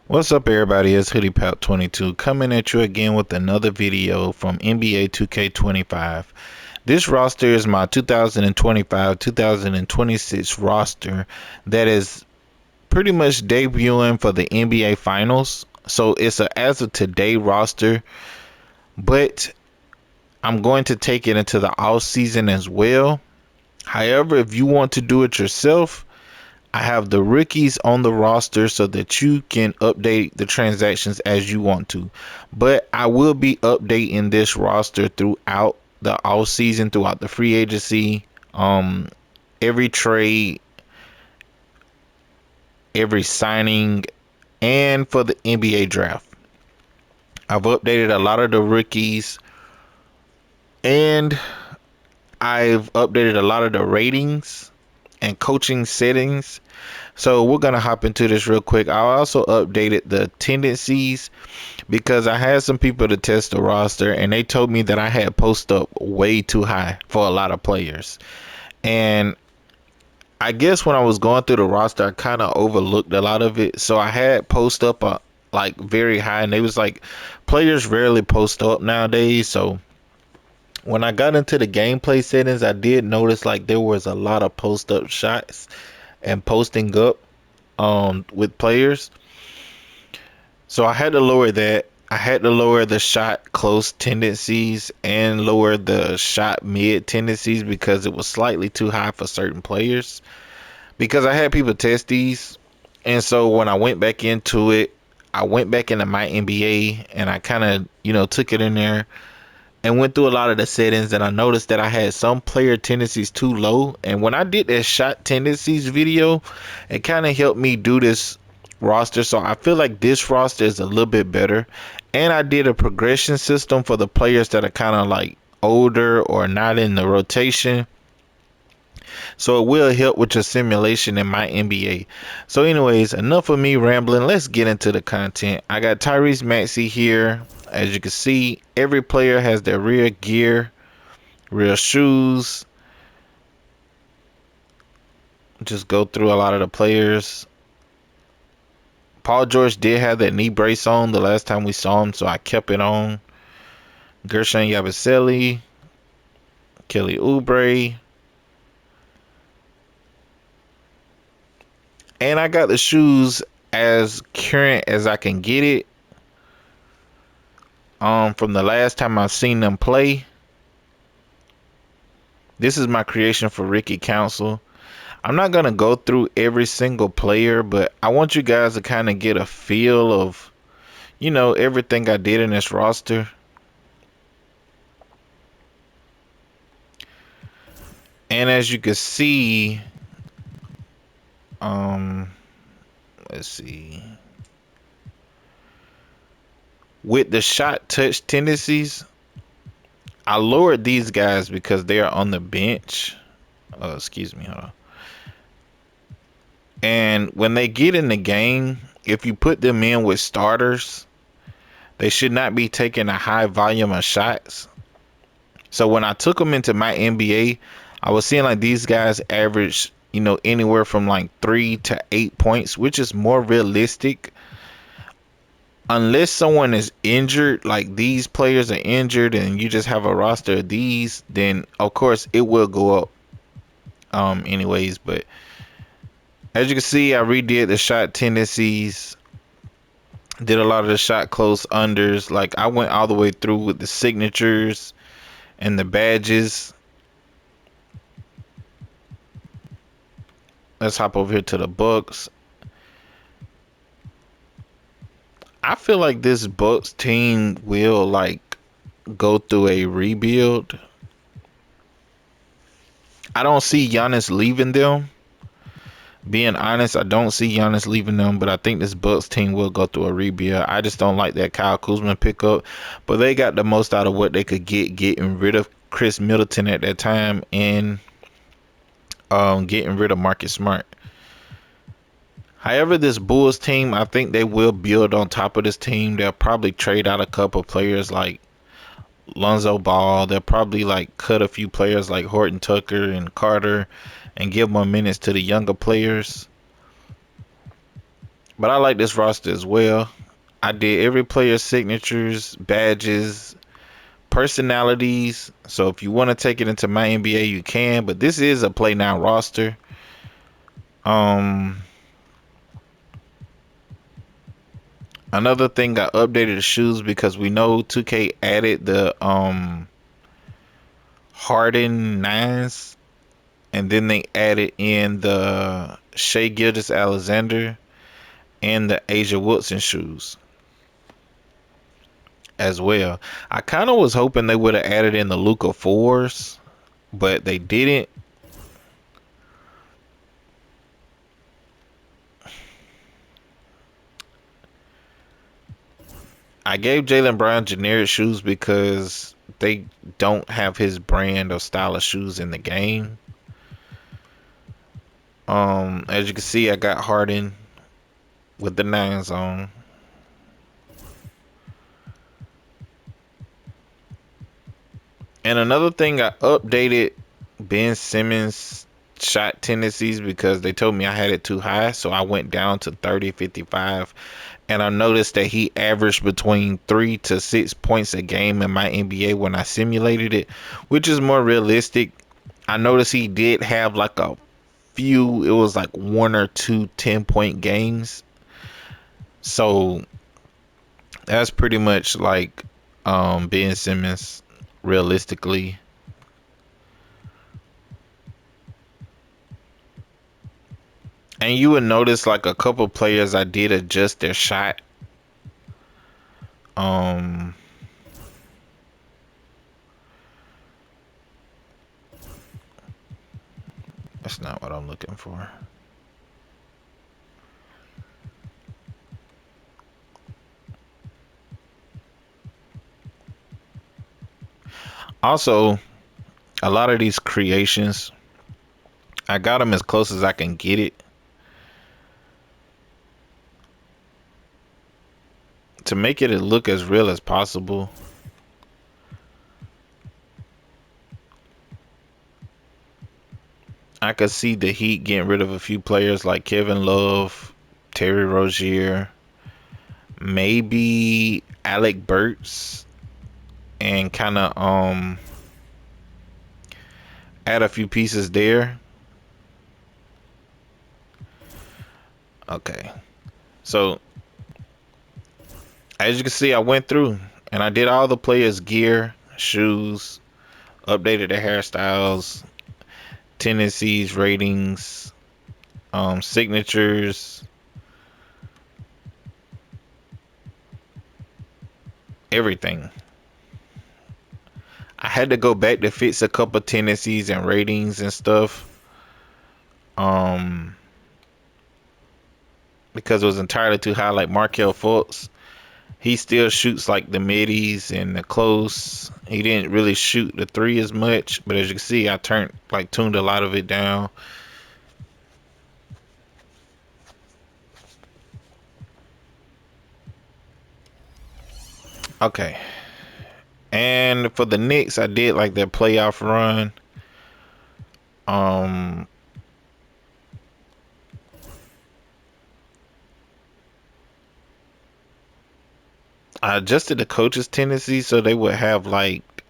What's up, everybody? It's HoodiePap22 coming at you again with another video from NBA 2K25. This roster is my 2025-2026 roster that is pretty much debuting for the NBA Finals. So it's a as of today roster, but I'm going to take it into the off season as well. However, if you want to do it yourself, I have the rookies on the roster so that you can update the transactions as you want to. But I will be updating this roster throughout the all season, throughout the free agency, every trade, every signing, and for the NBA draft. I've updated a lot of the rookies and I've updated a lot of the ratings and coaching settings. So we're gonna hop into this real quick. I also updated the tendencies because I had some people to test the roster and they told me that I had post up way too high for a lot of players. And I guess when I was going through the roster, I kind of overlooked a lot of it. So I had post up like very high, and they was like, players rarely post up nowadays. So when I got into the gameplay settings, I did notice like there was a lot of post up shots and posting up with players. So I had to lower that. I had to lower the shot close tendencies and lower the shot mid tendencies because it was slightly too high for certain players. Because I had people test these, and so when I went back into it, I went back into my NBA and I kind of, took it in there and went through a lot of the settings, and I noticed that I had some player tendencies too low. And when I did that shot tendencies video, it kind of helped me do this roster. So I feel like this roster is a little bit better. And I did a progression system for the players that are kind of like older or not in the rotation. So it will help with your simulation in my NBA. So anyways, enough of me rambling. Let's get into the content. I got Tyrese Maxey here. As you can see, every player has their real gear, real shoes. Just go through a lot of the players. Paul George did have that knee brace on the last time we saw him, so I kept it on. Gershon Yabusele, Kelly Oubre. And I got the shoes as current as I can get it. From the last time I've seen them play. This is my creation for Ricky Council. I'm not gonna go through every single player, but I want you guys to kind of get a feel of, everything I did in this roster. And as you can see, let's see. With the shot touch tendencies, I lowered these guys because they are on the bench. Excuse me, hold on. And when they get in the game, if you put them in with starters, they should not be taking a high volume of shots. So when I took them into my NBA, I was seeing like these guys average, anywhere from like 3 to 8 points, which is more realistic. Unless someone is injured, like these players are injured and you just have a roster of these, then of course it will go up. Anyways, but as you can see, I redid the shot tendencies, did a lot of the shot close unders. Like I went all the way through with the signatures and the badges. Let's hop over here to the Bucks. I feel like this Bucks team will like go through a rebuild. I don't see Giannis leaving them. Being honest, I don't see Giannis leaving them, but I think this Bucks team will go through a rebuild. I just don't like that Kyle Kuzma pickup, but they got the most out of what they could getting rid of Chris Middleton at that time and getting rid of Marcus Smart. However, this Bulls team, I think they will build on top of this team. They'll probably trade out a couple players like Lonzo Ball. They'll probably like cut a few players like Horton Tucker and Carter and give more minutes to the younger players. But I like this roster as well. I did every player's signatures, badges, personalities. So if you want to take it into my NBA, you can. But this is a play now roster. Um, Another thing, I updated the shoes because we know 2K added the Harden nines, and then they added in the Shea Gilgeous-Alexander and the Asia Wilson shoes as well. I kind of was hoping they would have added in the Luka fours, but they didn't. I gave Jaylen Brown generic shoes because they don't have his brand or style of shoes in the game. As you can see, I got Harden with the nines on. And another thing, I updated Ben Simmons shot tendencies because they told me I had it too high, so I went down to 30, 55, and I noticed that he averaged between 3 to 6 points a game in my NBA when I simulated it, which is more realistic. I noticed he did have like a few, it was like one or two 10-point games. So that's pretty much like Ben Simmons realistically. And you would notice like a couple players I did adjust their shot. Um that's not what I'm looking for. Also, a lot of these creations, I got them as close as I can get it to make it look as real as possible. I could see the Heat getting rid of a few players like Kevin Love, Terry Rozier, maybe Alec Burks, and kind of add a few pieces there. Okay. So, as you can see, I went through and I did all the players' gear, shoes, updated their hairstyles, tendencies, ratings, signatures, everything. I had to go back to fix a couple tendencies and ratings and stuff. Um, because it was entirely too high. Like Markel Fultz, he still shoots like the middies and the close. He didn't really shoot the three as much, but as you can see, I tuned a lot of it down. Okay, and for the Knicks, I did like their playoff run. Um, I adjusted the coaches' tendencies so they would have like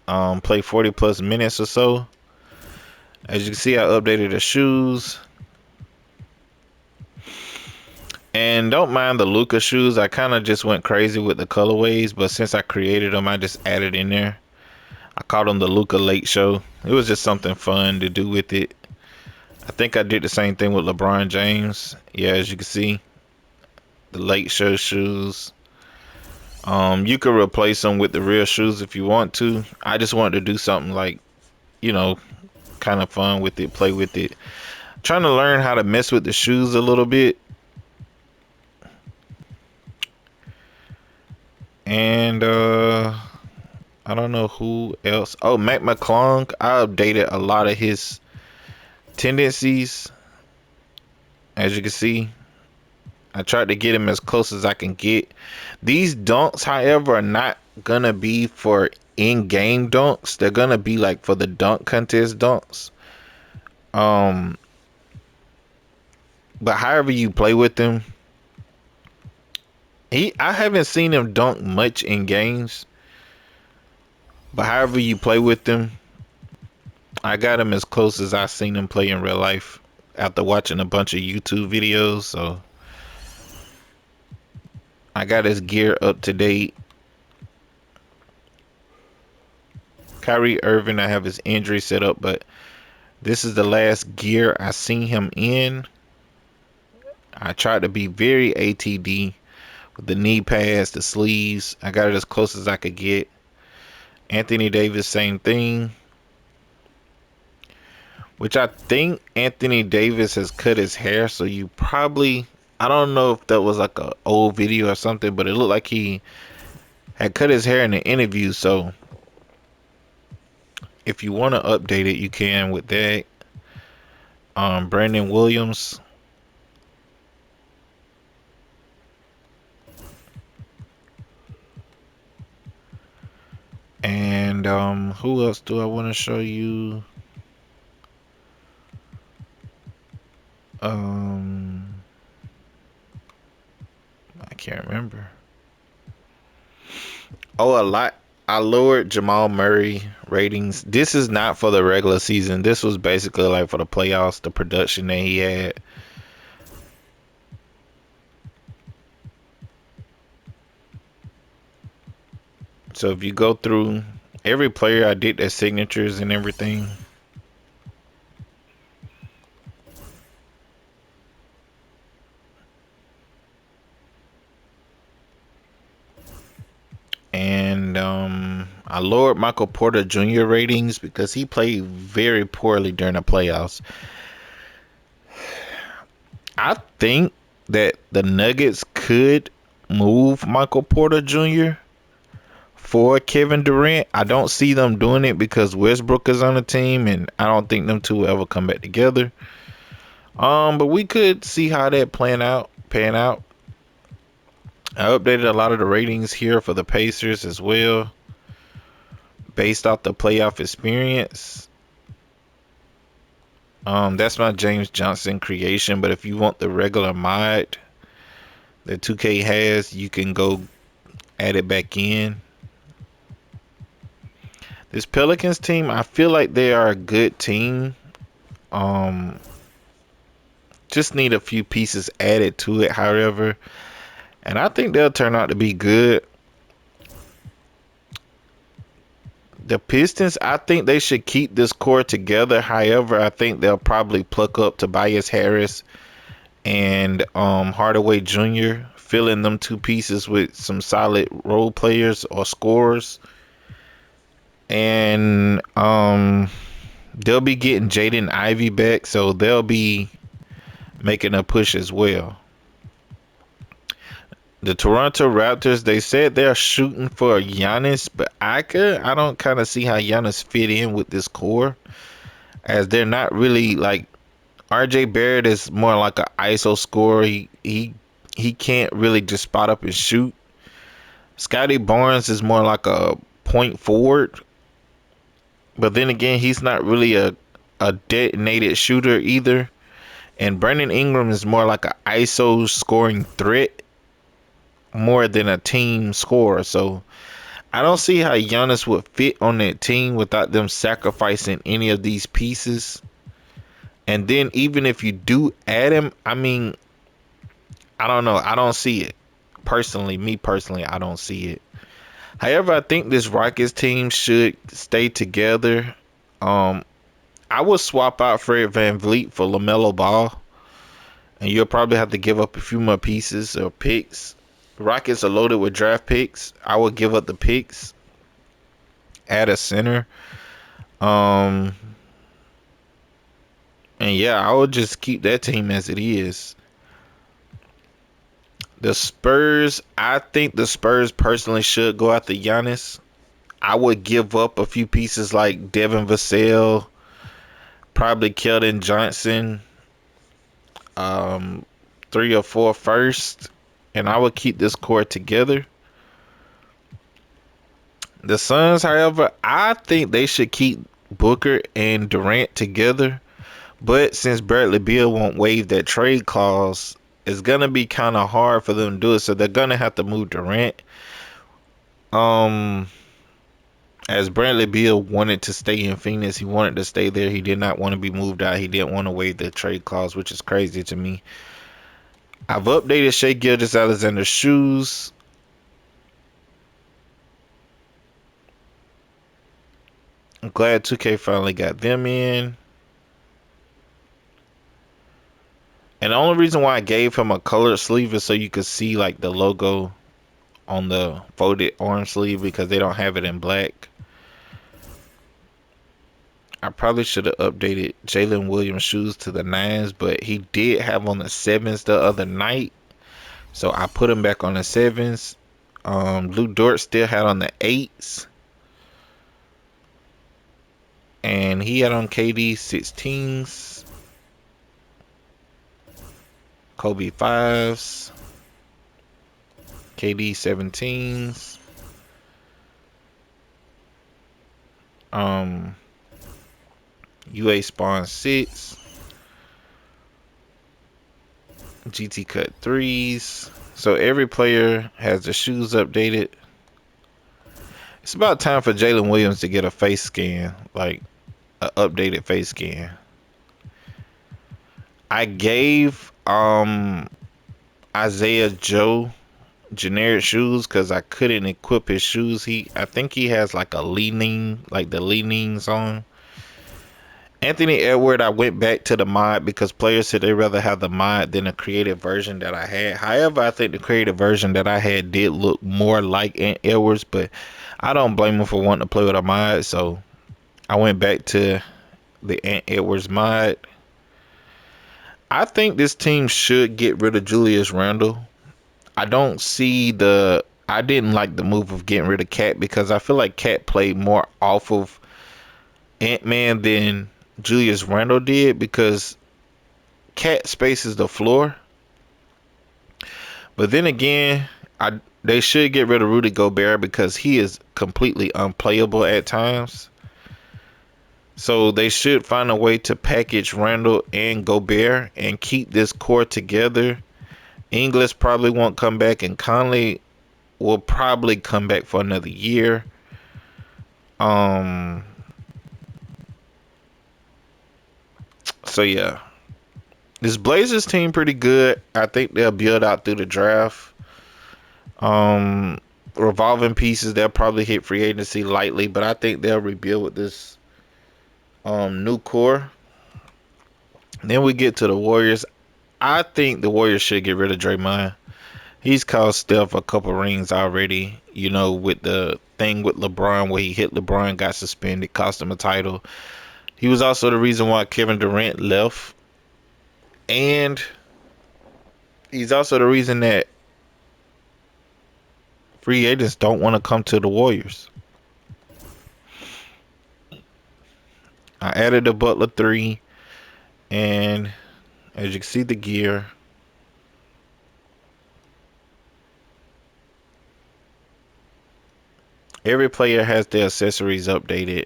play 40 plus minutes or so. As you can see, I updated the shoes. And don't mind the Luca shoes. I kind of just went crazy with the colorways, but since I created them, I just added in there. I called them the Luca Late Show. It was just something fun to do with it. I think I did the same thing with LeBron James. Yeah, as you can see, the Late Show shoes. You could replace them with the real shoes if you want to. I just wanted to do something like, you know, kind of fun with it, play with it. Trying to learn how to mess with the shoes a little bit. And I don't know who else. Oh, Mac McClung. I updated a lot of his tendencies. As you can see, I tried to get him as close as I can get. These dunks, however, are not gonna be for in-game dunks. They're gonna be like for the dunk contest dunks. Um, But however you play with him, I haven't seen him dunk much in games. But however you play with him, I got him as close as I seen him play in real life after watching a bunch of YouTube videos. So I got his gear up to date. Kyrie Irving, I have his injury set up, but this is the last gear I seen him in. I tried to be very ATD with the knee pads, the sleeves. I got it as close as I could get. Anthony Davis, same thing. Which I think Anthony Davis has cut his hair, so you probably, I don't know if that was like a old video or something, but it looked like he had cut his hair in the interview. So if you want to update it, you can with that. Brandon Williams. And who else do I want to show you? Um, I can't remember. Oh, a lot. I lowered Jamal Murray ratings. This is not for the regular season. This was basically like for the playoffs, the production that he had. So if you go through every player, I did their signatures and everything. And I lowered Michael Porter Jr. ratings because he played very poorly during the playoffs. I think that the Nuggets could move Michael Porter Jr. for Kevin Durant. I don't see them doing it because Westbrook is on the team, and I don't think them two will ever come back together. But we could see how that pan out. I updated a lot of the ratings here for the Pacers as well, based off the playoff experience. That's my James Johnson creation, but if you want the regular mod that 2K has, you can go add it back in. This Pelicans team, I feel like they are a good team. Um, just need a few pieces added to it, however, and I think they'll turn out to be good. The Pistons, I think they should keep this core together. However, I think they'll probably pluck up Tobias Harris and Hardaway Jr., filling them two pieces with some solid role players or scorers. And they'll be getting Jaden Ivey back, so they'll be making a push as well. The Toronto Raptors, they said they're shooting for Giannis, but I don't kind of see how Giannis fit in with this core, as they're not really like RJ Barrett is more like an ISO scorer. He can't really just spot up and shoot. Scotty Barnes is more like a point forward, but then again, he's not really a detonated shooter either. And Brandon Ingram is more like an ISO scoring threat more than a team scorer. So I don't see how Giannis would fit on that team without them sacrificing any of these pieces. And then even if you do add him, I mean, I don't know. I don't see it. Me personally, I don't see it. However, I think this Rockets team should stay together. Um, I would swap out Fred VanVleet for LaMelo Ball, and you'll probably have to give up a few more pieces or picks. Rockets are loaded with draft picks. I would give up the picks, add a center. Um, and yeah, I would just keep that team as it is. The Spurs, I think the Spurs personally should go after Giannis. I would give up a few pieces like Devin Vassell, probably Keldon Johnson, um, 3 or 4 first, and I would keep this core together. The Suns, however, I think they should keep Booker and Durant together, But since Bradley Beal won't waive that trade clause, it's gonna be kind of hard for them to do it. So they're gonna have to move Durant. Um, as Bradley Beal wanted to stay in Phoenix, he wanted to stay there. He did not want to be moved out. He didn't want to waive the trade clause, which is crazy to me. I've updated Shea Gilgeous-Alexander's shoes. I'm glad 2K finally got them in. And the only reason why I gave him a colored sleeve is so you could see like the logo on the folded arm sleeve, because they don't have it in black. I probably should have updated Jalen Williams shoes to the 9s, but he did have on the 7s the other night, so I put him back on the 7s. Lou Dort still had on the 8s, and he had on KD 16s, Kobe 5s, KD 17s, UA Spawn 6, GT Cut 3s. So every player has the shoes updated. It's about time for Jalen Williams to get a face scan, like an updated face scan. I gave Isaiah Joe generic shoes because I couldn't equip his shoes. I think he has like a leaning, like the leanings on. Anthony Edward, I went back to the mod because players said they'd rather have the mod than a creative version that I had. However, I think the creative version that I had did look more like Ant Edwards, but I don't blame him for wanting to play with a mod, so I went back to the Ant Edwards mod. I think this team should get rid of Julius Randle. I didn't like the move of getting rid of Cat because I feel like Cat played more off of Ant-Man than Julius Randle did, because Cat spaces the floor. But then again, they should get rid of Rudy Gobert because he is completely unplayable at times. So they should find a way to package Randle and Gobert and keep this core together. Ingles probably won't come back, and Conley will probably come back for another year. So yeah, this Blazers team pretty good. I think they'll build out through the draft. Revolving pieces, they'll probably hit free agency lightly, but I think they'll rebuild with this new core. Then we get to the Warriors. I think the Warriors should get rid of Draymond. He's cost Steph a couple rings already. You know, with the thing with LeBron where he hit LeBron, got suspended, cost him a title. He was also the reason why Kevin Durant left. And he's also the reason that free agents don't want to come to the Warriors. I added a Butler 3, and as you can see the gear, every player has their accessories updated.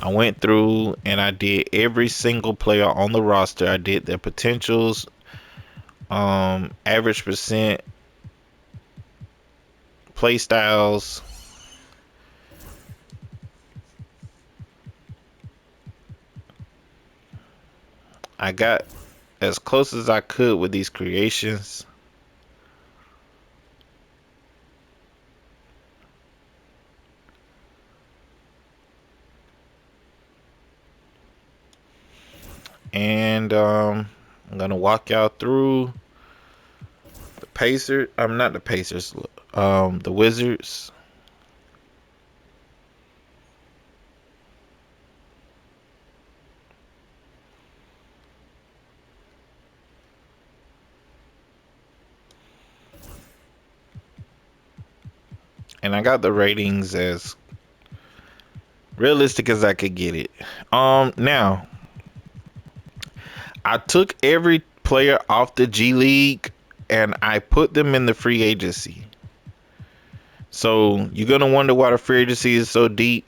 I went through and I did every single player on the roster. I did their potentials, average percent, play styles. I got as close as I could with these creations. And I'm gonna walk y'all through the Pacers. I'm not the Pacers. The Wizards. And I got the ratings as realistic as I could get it. Now I took every player off the G League and I put them in the free agency. So you're gonna wonder why the free agency is so deep.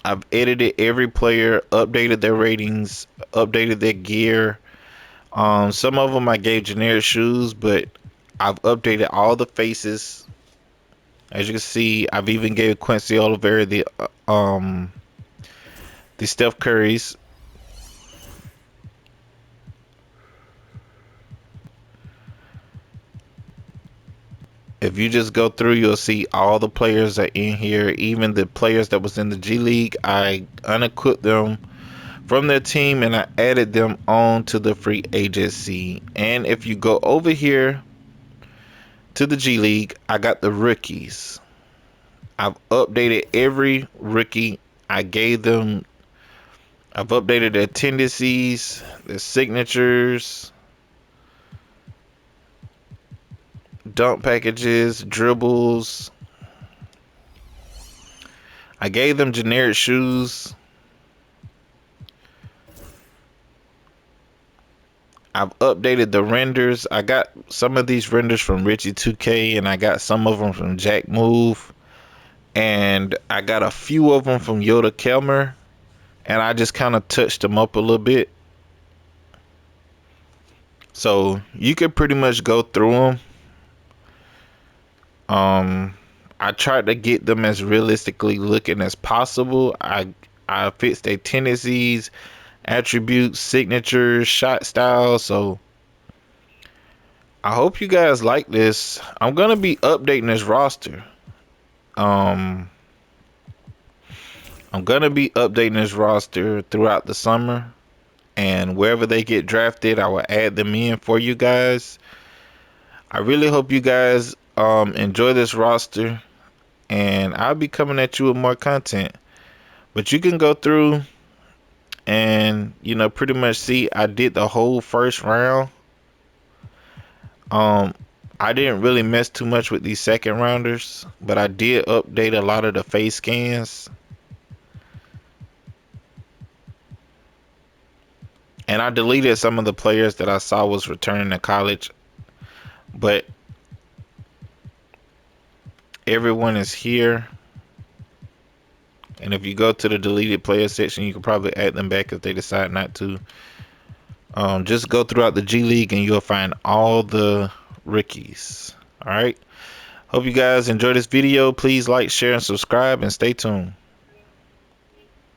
I've edited every player, updated their ratings, updated their gear. Some of them I gave generic shoes, but I've updated all the faces. As you can see, I've even gave Quincy Oliveira the Steph Currys. If you just go through, you'll see all the players are in here. Even the players that was in the G League, I unequipped them from their team and I added them on to the free agency. And if you go over here to the G League, I got the rookies. I've updated every rookie. I gave them, I've updated their tendencies, their signatures, dunk packages, dribbles. I gave them generic shoes. I've updated the renders. I got some of these renders from Richie 2K and I got some of them from Jack Move. And I got a few of them from Yoda Kelmer. And I just kind of touched them up a little bit. So you could pretty much go through them. I tried to get them as realistically looking as possible. I fixed their tendencies, attributes, signatures, shot style. So I hope you guys like this. I'm gonna be updating this roster. Um, I'm gonna be updating this roster throughout the summer, and wherever they get drafted, I will add them in for you guys. I really hope you guys enjoy this roster, and I'll be coming at you with more content. But you can go through and pretty much see I did the whole first round. Um, I didn't really mess too much with these second rounders, but I did update a lot of the face scans. And I deleted some of the players that I saw was returning to college, but everyone is here. And if you go to the deleted player section, you can probably add them back if they decide not to. Just go throughout the G League and you'll find all the rookies. All right. Hope you guys enjoy this video. Please like, share, and subscribe, and stay tuned.